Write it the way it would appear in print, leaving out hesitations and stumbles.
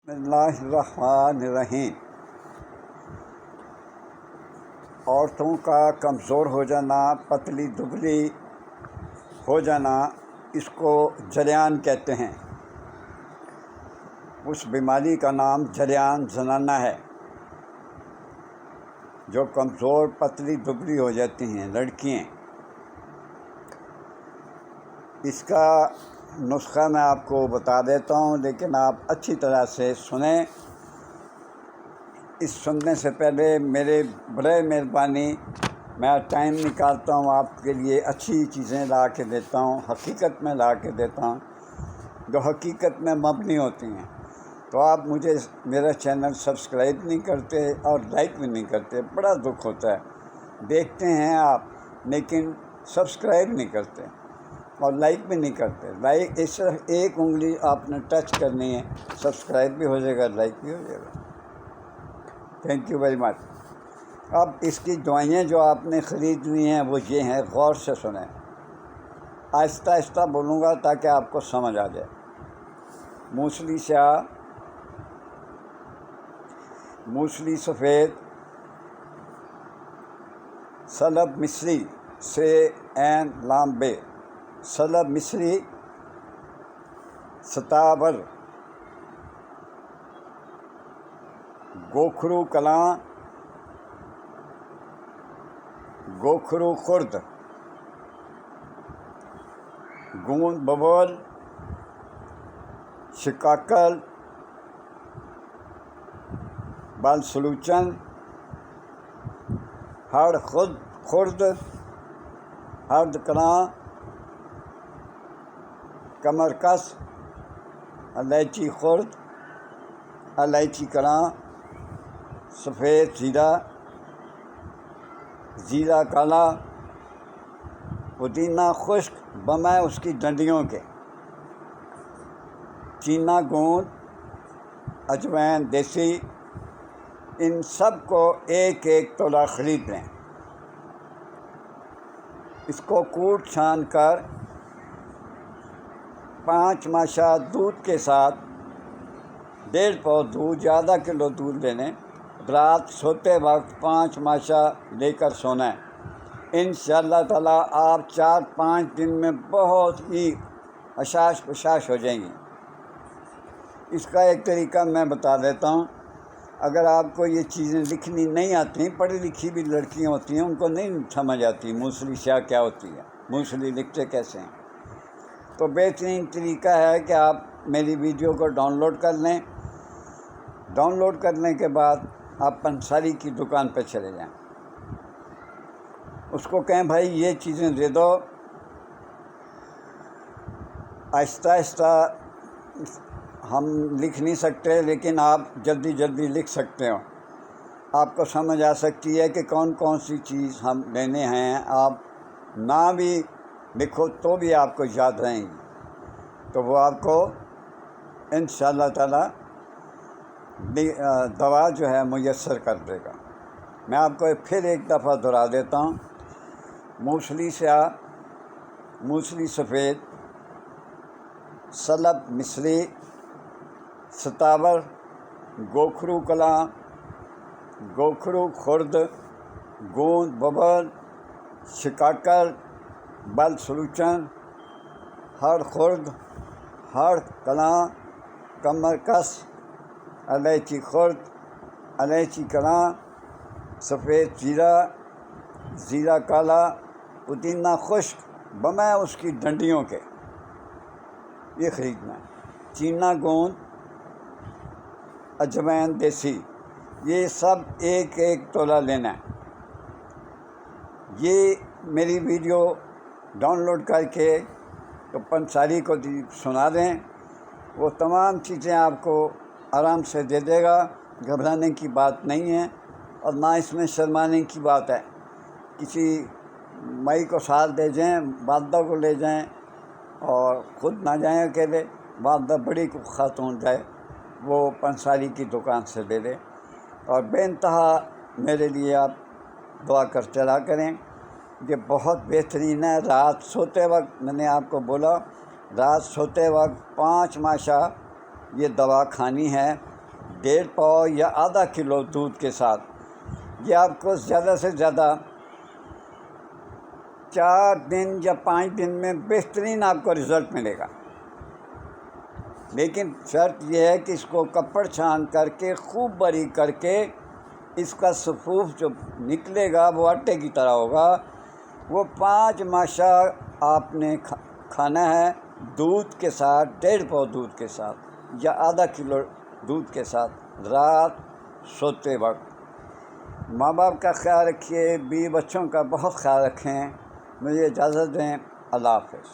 بسم اللہ الرحمن الرحیم۔ عورتوں کا کمزور ہو جانا، پتلی دبلی ہو جانا، اس کو جریان کہتے ہیں۔ اس بیماری کا نام جریان زنانہ ہے، جو کمزور پتلی دبلی ہو جاتی ہیں لڑکیاں۔ اس کا نسخہ میں آپ کو بتا دیتا ہوں، لیکن آپ اچھی طرح سے سنیں۔ اس سننے سے پہلے میرے برائے مہربانی میں ٹائم نکالتا ہوں، آپ کے لیے اچھی چیزیں لا کے دیتا ہوں، حقیقت میں لا کے دیتا ہوں، جو حقیقت میں مبنی ہوتی ہیں۔ تو آپ مجھے میرا چینل سبسکرائب نہیں کرتے اور لائک بھی نہیں کرتے، بڑا دکھ ہوتا ہے۔ دیکھتے ہیں آپ، لیکن سبسکرائب نہیں کرتے اور لائک بھی نہیں کرتے۔ لائک اس طرح ایک انگلی آپ نے ٹچ کرنی ہے، سبسکرائب بھی ہو جائے گا، لائک بھی ہو جائے گا۔ Thank you very much. اب اس کی دوائیاں جو آپ نے خریدنی ہیں وہ یہ ہیں، غور سے سنیں۔ آہستہ آہستہ بولوں گا تاکہ آپ کو سمجھ آ جائے۔ موسلی سیاہ، موسلی سفید، سلب مصری سے این لامبے، سلب مصری، ستاور، گوکھرو کلاں، گوکھرو خرد، گوند ببول، شکاکل، بال سلوچن، ہڑ خرد، ہرد کلاں، کمرکس، الائچی خرد، الائچی کلاں، سفید زیرہ، زیرہ کالا، پودینہ خشک بمائے اس کی ڈنڈیوں کے، چینا گوند، اجوائن دیسی، ان سب کو ایک ایک تولہ خرید لیں۔ اس کو کوٹ چھان کر 5 ماشا دودھ کے ساتھ 1.5 پاؤ دودھ، آدھا کلو دودھ لے لیں۔ رات سوتے وقت 5 ماشا لے کر سونا ہے۔ انشاءاللہ تعالیٰ آپ 4-5 دن میں بہت ہی حشاش پشاش ہو جائیں گے۔ اس کا ایک طریقہ میں بتا دیتا ہوں۔ اگر آپ کو یہ چیزیں لکھنی نہیں آتی، پڑھی لکھی بھی لڑکیاں ہوتی ہیں، ان کو نہیں سمجھ آتی موسلی سیاہ کیا ہوتی ہے، موسلی لکھتے کیسے ہیں، تو بہترین طریقہ ہے کہ آپ میری ویڈیو کو ڈاؤن لوڈ کر لیں۔ ڈاؤن لوڈ کرنے کے بعد آپ پنساری کی دکان پہ چلے جائیں، اس کو کہیں بھائی یہ چیزیں دے دو۔ آہستہ آہستہ ہم لکھ نہیں سکتے، لیکن آپ جلدی جلدی لکھ سکتے ہو، آپ کو سمجھ آ سکتی ہے کہ کون کون سی چیز ہم لینے ہیں۔ آپ نہ بھی لکھو تو بھی آپ کو یاد رہیں گی، تو وہ آپ کو انشاءاللہ تعالیٰ دوا جو ہے میسر کر دے گا۔ میں آپ کو پھر ایک دفعہ دہرا دیتا ہوں۔ موسلی سیاہ، موسلی سفید، سلب مصری، ستاور، گوکھرو کلاں، گوکھرو خرد، گوند ببول، شکاکل، بل سلوچن، ہڑ خرد، ہڑ کلاں، کمرکس، الائچی خرد، الائچی کلاں، سفید زیرہ، زیرہ کالا، پودینہ خشک بمائے اس کی ڈنڈیوں کے، یہ خریدنا ہے۔ چینا گوند، اجوائن دیسی، یہ سب ایک ایک تولہ لینا ہے۔ یہ میری ویڈیو ڈاؤن لوڈ کر کے تو پنساری کو سنا دیں، وہ تمام چیزیں آپ کو آرام سے دے دے گا۔ گھبرانے کی بات نہیں ہے، اور نہ اس میں شرمانے کی بات ہے۔ کسی مائی کو ساتھ لے جائیں، والدہ کو لے جائیں، اور خود نہ جائیں اکیلے، والدہ بڑی خاتون جائے، وہ پنساری کی دکان سے لے لے۔ اور بے انتہا میرے لیے آپ دعا کرتے رہا کریں، یہ بہت بہترین ہے۔ رات سوتے وقت میں نے آپ کو بولا، رات سوتے وقت 5 ماشا یہ دوا کھانی ہے، 1.5 پاؤ یا آدھا کلو دودھ کے ساتھ، یہ آپ کو زیادہ سے زیادہ 4 دن یا 5 دن میں بہترین آپ کو رزلٹ ملے گا۔ لیکن شرط یہ ہے کہ اس کو کپڑ چھان کر کے خوب باریک کر کے اس کا صفوف جو نکلے گا وہ آٹے کی طرح ہوگا۔ وہ 5 ماشا آپ نے کھانا ہے دودھ کے ساتھ، 1.5 پاؤ دودھ کے ساتھ یا آدھا کلو دودھ کے ساتھ، رات سوتے وقت۔ ماں باپ کا خیال رکھیے، بیوی بچوں کا بہت خیال رکھیں۔ مجھے اجازت دیں، اللہ حافظ۔